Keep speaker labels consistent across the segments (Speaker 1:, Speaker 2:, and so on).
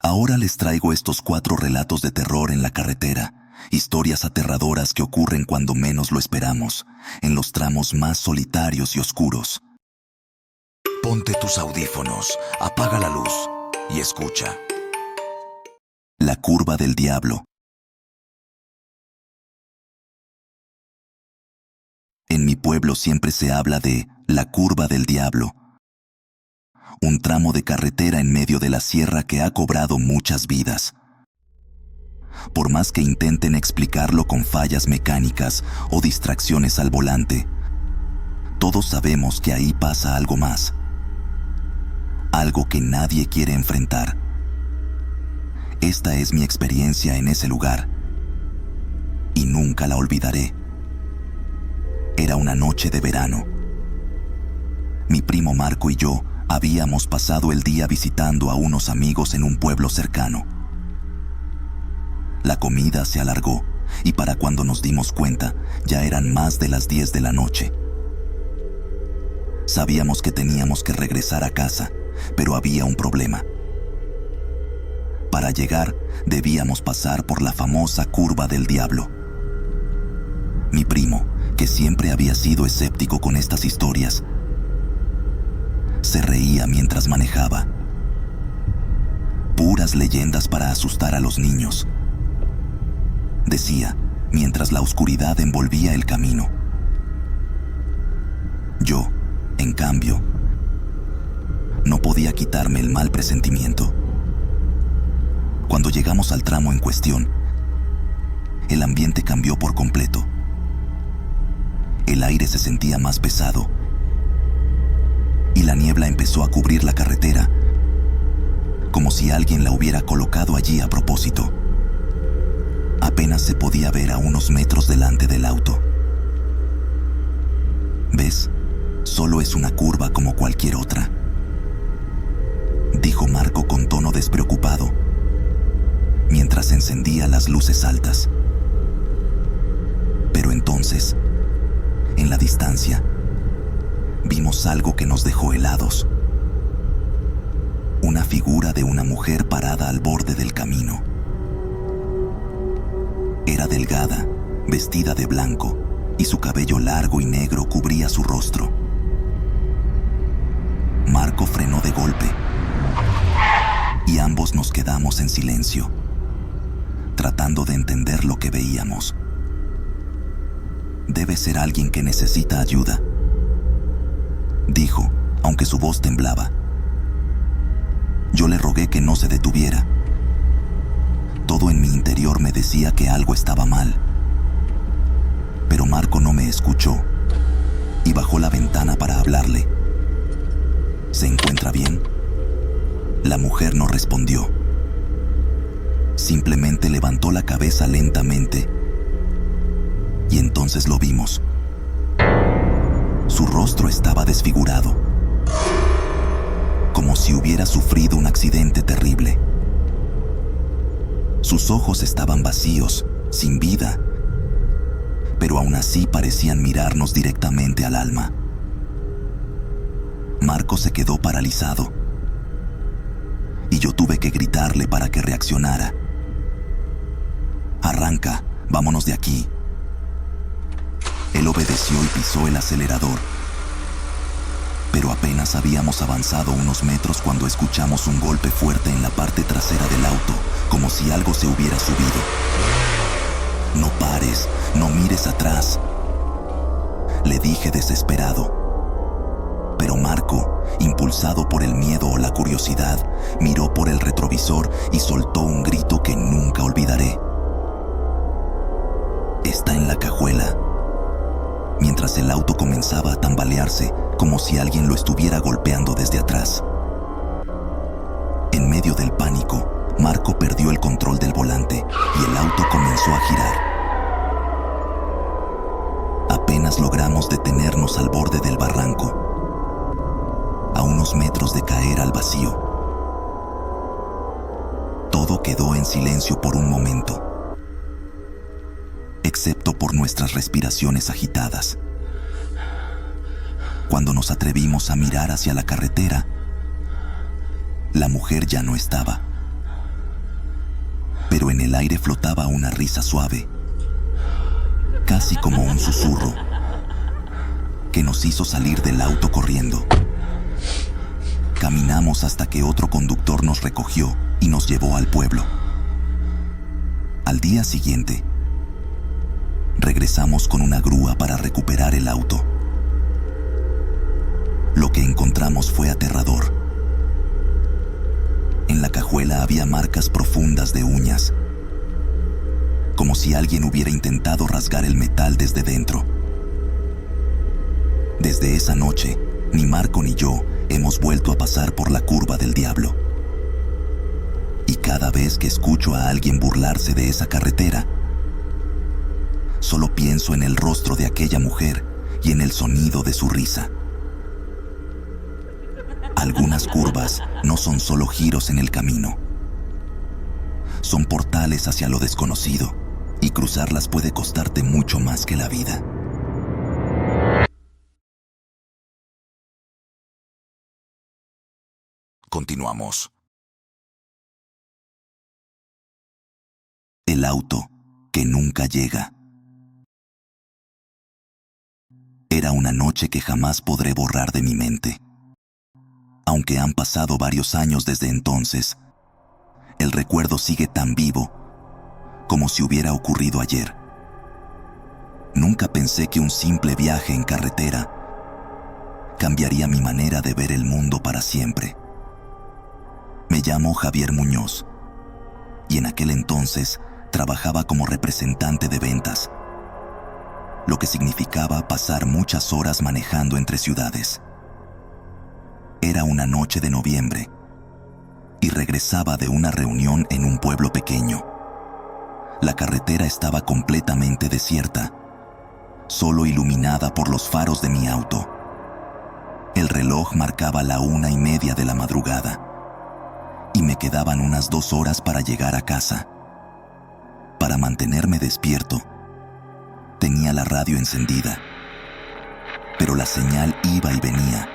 Speaker 1: Ahora les traigo estos 4 relatos de terror en la carretera, historias aterradoras que ocurren cuando menos lo esperamos, en los tramos más solitarios y oscuros. Ponte tus audífonos, apaga la luz y escucha. La curva del diablo. En mi pueblo siempre se habla de la curva del diablo, un tramo de carretera en medio de la sierra que ha cobrado muchas vidas. Por más que intenten explicarlo con fallas mecánicas o distracciones al volante, todos sabemos que ahí pasa algo más. Algo que nadie quiere enfrentar. Esta es mi experiencia en ese lugar y nunca la olvidaré. Era una noche de verano. Mi primo Marco y yo habíamos pasado el día visitando a unos amigos en un pueblo cercano. La comida se alargó y para cuando nos dimos cuenta ya eran más de las 10 de la noche. Sabíamos que teníamos que regresar a casa, pero había un problema. Para llegar debíamos pasar por la famosa curva del diablo. Mi primo, que siempre había sido escéptico con estas historias, se reía mientras manejaba. Puras leyendas para asustar a los niños, decía, mientras la oscuridad envolvía el camino. Yo, en cambio, no podía quitarme el mal presentimiento. Cuando llegamos al tramo en cuestión, el ambiente cambió por completo. El aire se sentía más pesado y la niebla empezó a cubrir la carretera, como si alguien la hubiera colocado allí a propósito. Apenas se podía ver a unos metros delante del auto. ¿Ves? Solo es una curva como cualquier otra, dijo Marco con tono despreocupado, mientras encendía las luces altas. Pero entonces, en la distancia, vimos algo que nos dejó helados. Una figura de una mujer parada al borde del camino. Era delgada, vestida de blanco, y su cabello largo y negro cubría su rostro. Marco frenó de golpe, y ambos nos quedamos en silencio, tratando de entender lo que veíamos. Debe ser alguien que necesita ayuda, dijo, aunque su voz temblaba. Yo le rogué que no se detuviera. Todo en mi interior me decía que algo estaba mal. Pero Marco no me escuchó y bajó la ventana para hablarle. ¿Se encuentra bien? La mujer no respondió. Simplemente levantó la cabeza lentamente y entonces lo vimos. Su rostro estaba desfigurado, como si hubiera sufrido un accidente terrible. Sus ojos estaban vacíos, sin vida, pero aún así parecían mirarnos directamente al alma. Marco se quedó paralizado y yo tuve que gritarle para que reaccionara. Arranca, vámonos de aquí. Él obedeció y pisó el acelerador. Pero apenas habíamos avanzado unos metros cuando escuchamos un golpe fuerte en la parte trasera del auto, como si algo se hubiera subido. No pares, no mires atrás, le dije desesperado. Pero Marco, impulsado por el miedo o la curiosidad, miró por el retrovisor y soltó un grito que nunca olvidaré. Está en la cajuela, mientras el auto comenzaba a tambalearse como si alguien lo estuviera golpeando desde atrás. En medio del pánico, Marco perdió el control del volante y el auto comenzó a girar. Apenas logramos detenernos al borde del barranco, a unos metros de caer al vacío. Todo quedó en silencio por un momento, excepto por nuestras respiraciones agitadas. Cuando nos atrevimos a mirar hacia la carretera, la mujer ya no estaba. pero en el aire flotaba una risa suave, casi como un susurro, que nos hizo salir del auto corriendo. Caminamos hasta que otro conductor nos recogió y nos llevó al pueblo. Al día siguiente, regresamos con una grúa para recuperar el auto. Lo que encontramos fue aterrador. En la cajuela había marcas profundas de uñas, como si alguien hubiera intentado rasgar el metal desde dentro. Desde esa noche, ni Marco ni yo hemos vuelto a pasar por la curva del diablo. Y cada vez que escucho a alguien burlarse de esa carretera, solo pienso en el rostro de aquella mujer y en el sonido de su risa. Algunas curvas no son solo giros en el camino. Son portales hacia lo desconocido, y cruzarlas puede costarte mucho más que la vida. Continuamos. El auto que nunca llega. Era una noche que jamás podré borrar de mi mente. Aunque han pasado varios años desde entonces, el recuerdo sigue tan vivo como si hubiera ocurrido ayer. Nunca pensé que un simple viaje en carretera cambiaría mi manera de ver el mundo para siempre. Me llamo Javier Muñoz y en aquel entonces trabajaba como representante de ventas, lo que significaba pasar muchas horas manejando entre ciudades. Era una noche de noviembre y regresaba de una reunión en un pueblo pequeño. La carretera estaba completamente desierta, solo iluminada por los faros de mi auto. El reloj marcaba la 1:30 de la madrugada y me quedaban unas 2 horas para llegar a casa. Para mantenerme despierto, tenía la radio encendida, pero la señal iba y venía,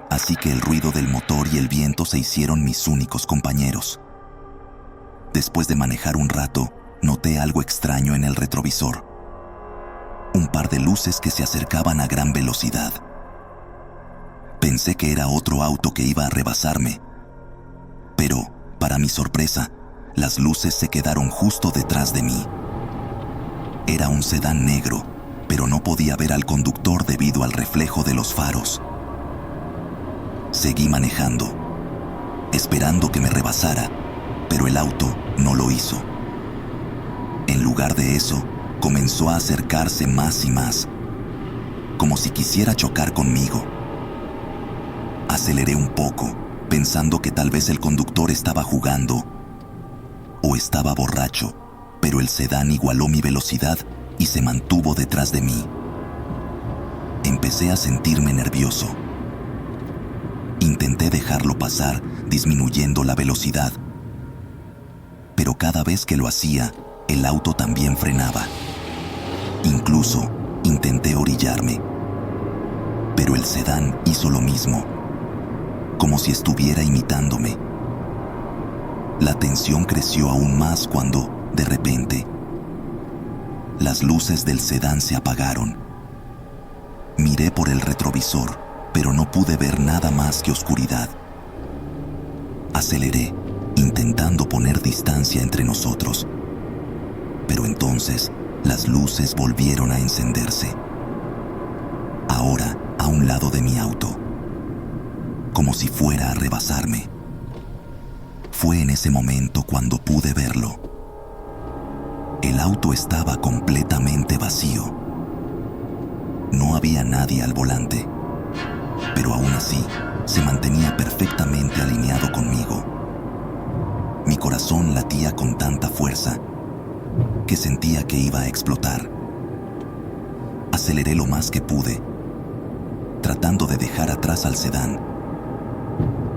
Speaker 1: así que el ruido del motor y el viento se hicieron mis únicos compañeros. Después de manejar un rato, noté algo extraño en el retrovisor. Un par de luces que se acercaban a gran velocidad. Pensé que era otro auto que iba a rebasarme, pero, para mi sorpresa, las luces se quedaron justo detrás de mí. Era un sedán negro, pero no podía ver al conductor debido al reflejo de los faros. Seguí manejando, esperando que me rebasara, pero el auto no lo hizo. En lugar de eso, comenzó a acercarse más y más, como si quisiera chocar conmigo. Aceleré un poco, pensando que tal vez el conductor estaba jugando o estaba borracho, pero el sedán igualó mi velocidad y se mantuvo detrás de mí. Empecé a sentirme nervioso. Intenté dejarlo pasar, disminuyendo la velocidad, pero cada vez que lo hacía, el auto también frenaba. Incluso intenté orillarme, pero el sedán hizo lo mismo, como si estuviera imitándome. La tensión creció aún más cuando, de repente, las luces del sedán se apagaron. Miré por el retrovisor, pero no pude ver nada más que oscuridad. Aceleré, intentando poner distancia entre nosotros. Pero entonces, las luces volvieron a encenderse. Ahora, a un lado de mi auto, como si fuera a rebasarme. Fue en ese momento cuando pude verlo. El auto estaba completamente vacío. No había nadie al volante, pero aún así se mantenía perfectamente alineado conmigo. Mi corazón latía con tanta fuerza que sentía que iba a explotar. Aceleré lo más que pude, tratando de dejar atrás al sedán,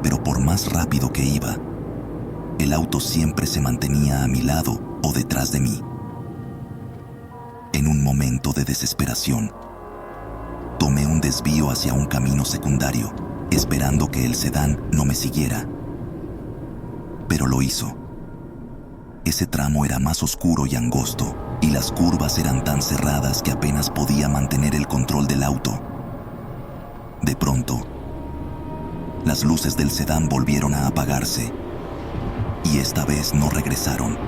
Speaker 1: pero por más rápido que iba, el auto siempre se mantenía a mi lado o detrás de mí. En un momento de desesperación, tomé un desvío hacia un camino secundario, esperando que el sedán no me siguiera. Pero lo hizo. Ese tramo era más oscuro y angosto, y las curvas eran tan cerradas que apenas podía mantener el control del auto. De pronto, las luces del sedán volvieron a apagarse, y esta vez no regresaron.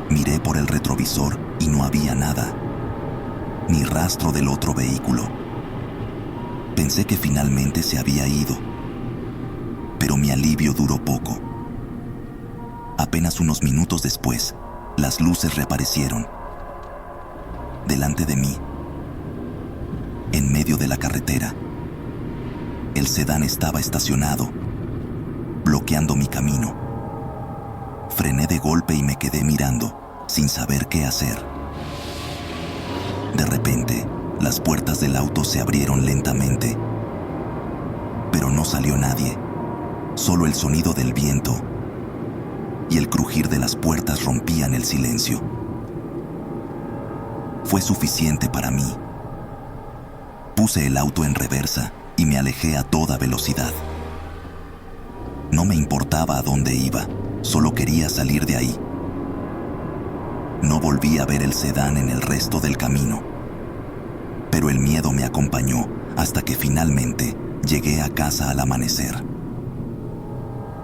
Speaker 1: Miré por el retrovisor y no había nada, ni rastro del otro vehículo. Pensé que finalmente se había ido, pero mi alivio duró poco. Apenas unos minutos después, las luces reaparecieron. Delante de mí, en medio de la carretera, el sedán estaba estacionado, bloqueando mi camino. Frené de golpe y me quedé mirando, sin saber qué hacer. De repente, las puertas del auto se abrieron lentamente, pero no salió nadie, solo el sonido del viento y el crujir de las puertas rompían el silencio. Fue suficiente para mí. Puse el auto en reversa y me alejé a toda velocidad. No me importaba a dónde iba, solo quería salir de ahí. No volví a ver el sedán en el resto del camino, pero el miedo me acompañó hasta que finalmente llegué a casa al amanecer.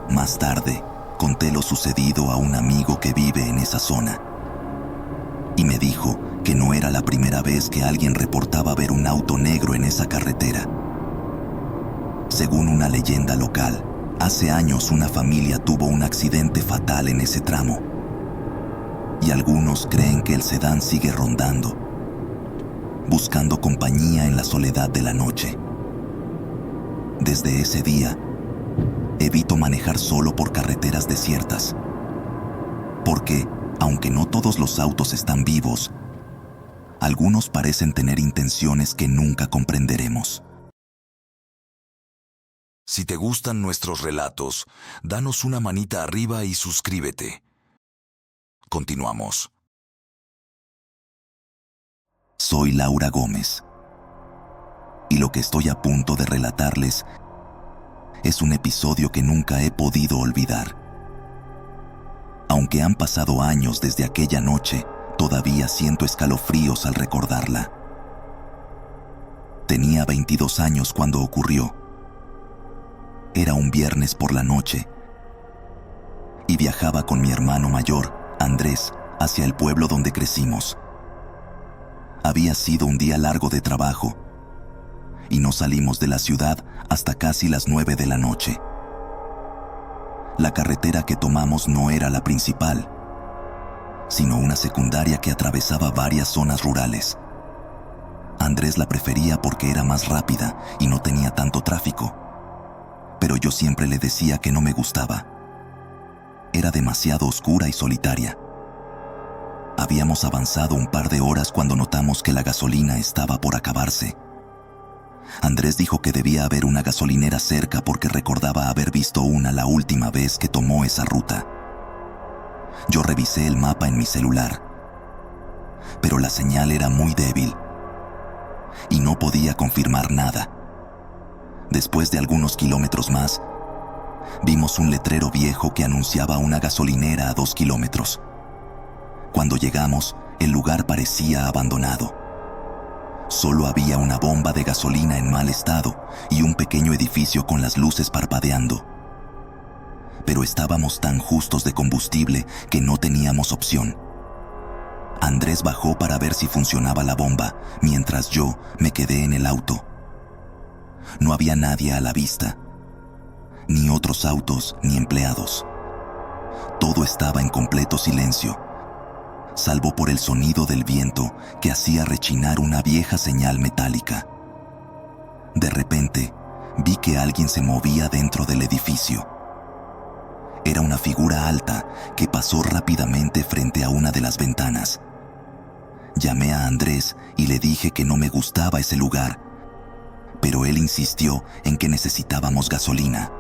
Speaker 1: Más tarde, conté lo sucedido a un amigo que vive en esa zona, y me dijo que no era la primera vez que alguien reportaba ver un auto negro en esa carretera. Según una leyenda local, hace años una familia tuvo un accidente fatal en ese tramo, y algunos creen que el sedán sigue rondando, buscando compañía en la soledad de la noche. Desde ese día, evito manejar solo por carreteras desiertas, porque, aunque no todos los autos están vivos, algunos parecen tener intenciones que nunca comprenderemos.
Speaker 2: Si te gustan nuestros relatos, danos una manita arriba y suscríbete. Continuamos.
Speaker 1: Soy Laura Gómez, y lo que estoy a punto de relatarles es un episodio que nunca he podido olvidar. Aunque han pasado años desde aquella noche, todavía siento escalofríos al recordarla. Tenía 22 años cuando ocurrió. Era un viernes por la noche y viajaba con mi hermano mayor, Andrés, hacia el pueblo donde crecimos. Había sido un día largo de trabajo y no salimos de la ciudad hasta casi las 9 de la noche. La carretera que tomamos no era la principal, sino una secundaria que atravesaba varias zonas rurales. Andrés la prefería porque era más rápida y no tenía tanto tráfico, pero yo siempre le decía que no me gustaba. Era demasiado oscura y solitaria. Habíamos avanzado un par de horas cuando notamos que la gasolina estaba por acabarse. Andrés dijo que debía haber una gasolinera cerca porque recordaba haber visto una la última vez que tomó esa ruta. Yo revisé el mapa en mi celular, pero la señal era muy débil y no podía confirmar nada. Después de algunos kilómetros más, vimos un letrero viejo que anunciaba una gasolinera a 2 kilómetros. Cuando llegamos, el lugar parecía abandonado. Solo había una bomba de gasolina en mal estado y un pequeño edificio con las luces parpadeando. Pero estábamos tan justos de combustible que no teníamos opción. Andrés bajó para ver si funcionaba la bomba, mientras yo me quedé en el auto. No había nadie a la vista, ni otros autos ni empleados. Todo estaba en completo silencio, salvo por el sonido del viento que hacía rechinar una vieja señal metálica. De repente, vi que alguien se movía dentro del edificio. Era una figura alta que pasó rápidamente frente a una de las ventanas. Llamé a Andrés y le dije que no me gustaba ese lugar, pero él insistió en que necesitábamos gasolina.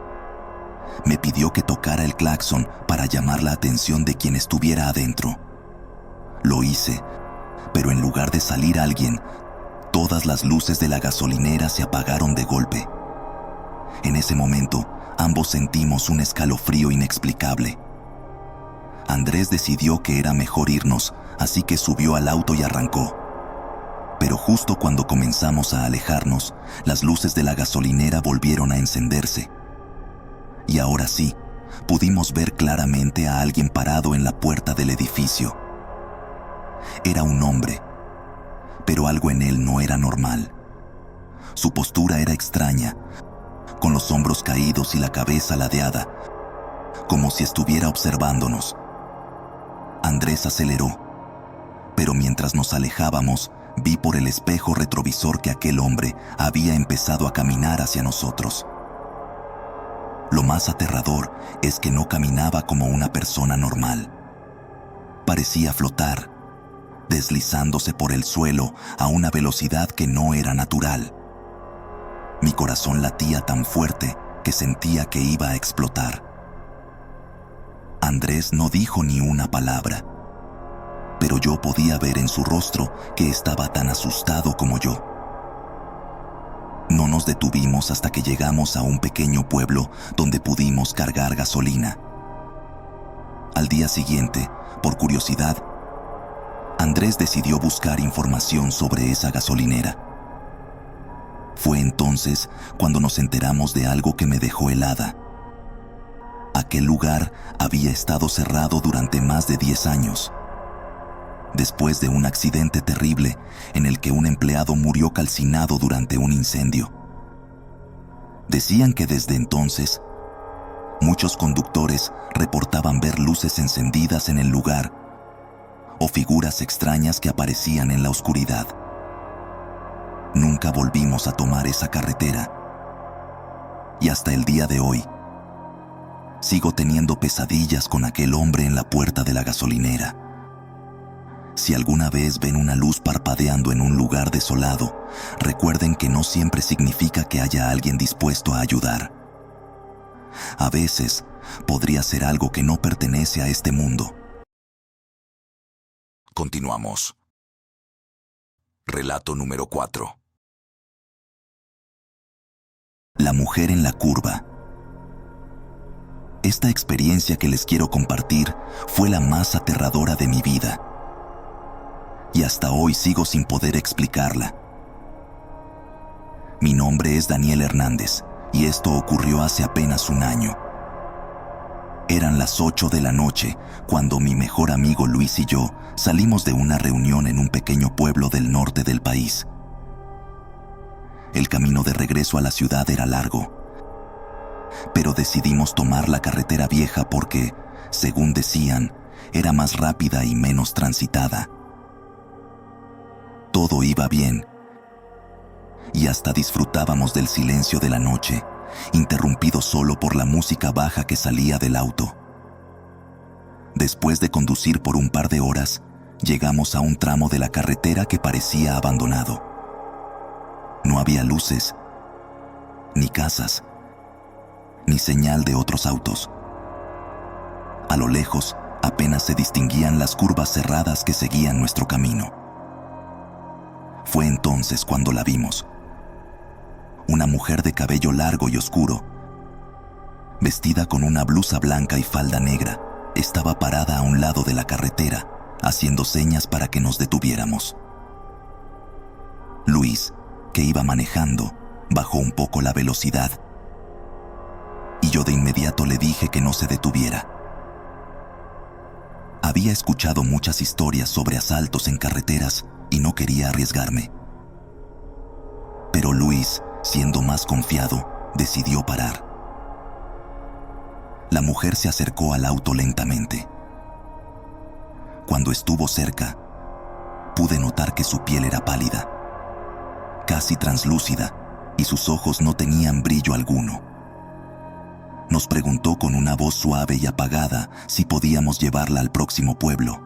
Speaker 1: Me pidió que tocara el claxon para llamar la atención de quien estuviera adentro. Lo hice, pero en lugar de salir alguien, todas las luces de la gasolinera se apagaron de golpe. En ese momento, ambos sentimos un escalofrío inexplicable. Andrés decidió que era mejor irnos, así que subió al auto y arrancó. Pero justo cuando comenzamos a alejarnos, las luces de la gasolinera volvieron a encenderse. Y ahora sí, pudimos ver claramente a alguien parado en la puerta del edificio. Era un hombre, pero algo en él no era normal. Su postura era extraña, con los hombros caídos y la cabeza ladeada, como si estuviera observándonos. Andrés aceleró, pero mientras nos alejábamos, vi por el espejo retrovisor que aquel hombre había empezado a caminar hacia nosotros. Lo más aterrador es que no caminaba como una persona normal. Parecía flotar, deslizándose por el suelo a una velocidad que no era natural. Mi corazón latía tan fuerte que sentía que iba a explotar. Andrés no dijo ni una palabra, pero yo podía ver en su rostro que estaba tan asustado como yo. No nos detuvimos hasta que llegamos a un pequeño pueblo donde pudimos cargar gasolina. Al día siguiente, por curiosidad, Andrés decidió buscar información sobre esa gasolinera. Fue entonces cuando nos enteramos de algo que me dejó helada. Aquel lugar había estado cerrado durante más de 10 años. Después de un accidente terrible en el que un empleado murió calcinado durante un incendio. Decían que desde entonces, muchos conductores reportaban ver luces encendidas en el lugar o figuras extrañas que aparecían en la oscuridad. Nunca volvimos a tomar esa carretera. Y hasta el día de hoy, sigo teniendo pesadillas con aquel hombre en la puerta de la gasolinera. Si alguna vez ven una luz parpadeando en un lugar desolado, recuerden que no siempre significa que haya alguien dispuesto a ayudar. A veces, podría ser algo que no pertenece a este mundo.
Speaker 2: Continuamos. Relato número 4.
Speaker 1: La mujer en la curva. Esta experiencia que les quiero compartir fue la más aterradora de mi vida. Y hasta hoy sigo sin poder explicarla. Mi nombre es Daniel Hernández y esto ocurrió hace apenas un año. Eran las 8 de la noche cuando mi mejor amigo Luis y yo salimos de una reunión en un pequeño pueblo del norte del país. El camino de regreso a la ciudad era largo, pero decidimos tomar la carretera vieja porque, según decían, era más rápida y menos transitada. Todo iba bien, y hasta disfrutábamos del silencio de la noche, interrumpido solo por la música baja que salía del auto. Después de conducir por un par de horas, llegamos a un tramo de la carretera que parecía abandonado. No había luces, ni casas, ni señal de otros autos. A lo lejos, apenas se distinguían las curvas cerradas que seguían nuestro camino. Fue entonces cuando la vimos. Una mujer de cabello largo y oscuro, vestida con una blusa blanca y falda negra, estaba parada a un lado de la carretera, haciendo señas para que nos detuviéramos. Luis, que iba manejando, bajó un poco la velocidad, y yo de inmediato le dije que no se detuviera. Había escuchado muchas historias sobre asaltos en carreteras y no quería arriesgarme. Pero Luis, siendo más confiado, decidió parar. La mujer se acercó al auto lentamente. Cuando estuvo cerca, pude notar que su piel era pálida, casi translúcida, y sus ojos no tenían brillo alguno. Nos preguntó con una voz suave y apagada si podíamos llevarla al próximo pueblo.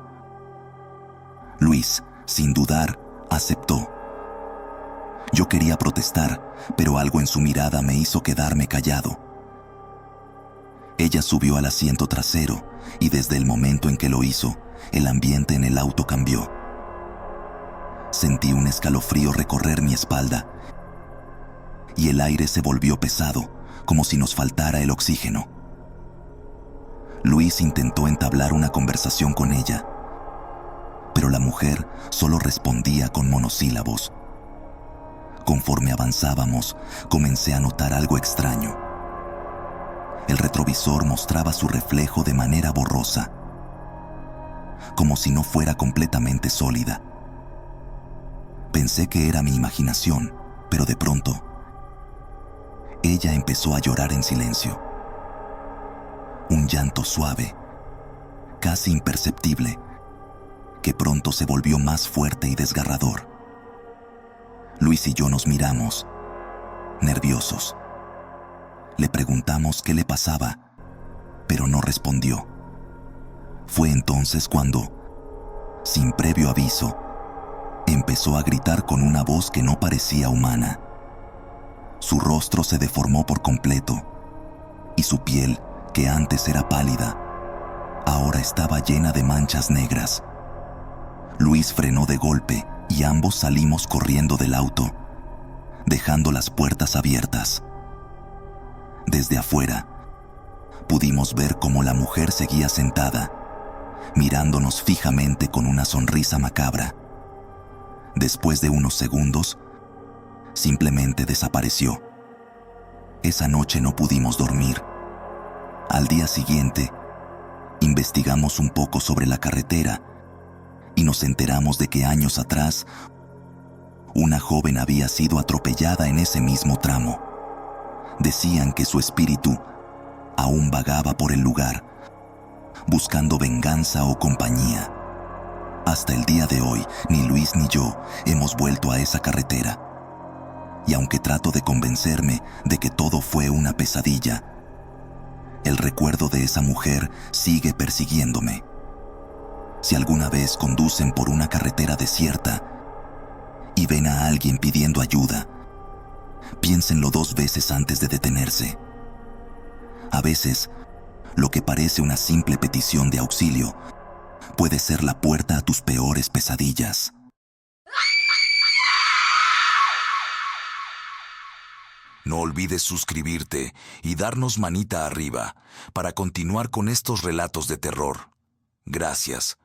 Speaker 1: Luis, sin dudar, aceptó. Yo quería protestar, pero algo en su mirada me hizo quedarme callado. Ella subió al asiento trasero y desde el momento en que lo hizo, el ambiente en el auto cambió. Sentí un escalofrío recorrer mi espalda y el aire se volvió pesado, como si nos faltara el oxígeno. Luis intentó entablar una conversación con ella, pero la mujer solo respondía con monosílabos. Conforme avanzábamos, comencé a notar algo extraño. El retrovisor mostraba su reflejo de manera borrosa, como si no fuera completamente sólida. Pensé que era mi imaginación, pero de pronto, ella empezó a llorar en silencio. Un llanto suave, casi imperceptible, que pronto se volvió más fuerte y desgarrador. Luis y yo nos miramos, nerviosos. Le preguntamos qué le pasaba, pero no respondió. Fue entonces cuando, sin previo aviso, empezó a gritar con una voz que no parecía humana. Su rostro se deformó por completo y su piel, que antes era pálida, ahora estaba llena de manchas negras. Luis frenó de golpe y ambos salimos corriendo del auto, dejando las puertas abiertas. Desde afuera, pudimos ver cómo la mujer seguía sentada, mirándonos fijamente con una sonrisa macabra. Después de unos segundos, simplemente desapareció. Esa noche no pudimos dormir. Al día siguiente, investigamos un poco sobre la carretera y nos enteramos de que años atrás, una joven había sido atropellada en ese mismo tramo. Decían que su espíritu aún vagaba por el lugar, buscando venganza o compañía. Hasta el día de hoy, ni Luis ni yo hemos vuelto a esa carretera. Y aunque trato de convencerme de que todo fue una pesadilla, el recuerdo de esa mujer sigue persiguiéndome. Si alguna vez conducen por una carretera desierta y ven a alguien pidiendo ayuda, piénsenlo 2 veces antes de detenerse. A veces, lo que parece una simple petición de auxilio puede ser la puerta a tus peores pesadillas.
Speaker 2: No olvides suscribirte y darnos manita arriba para continuar con estos relatos de terror. Gracias.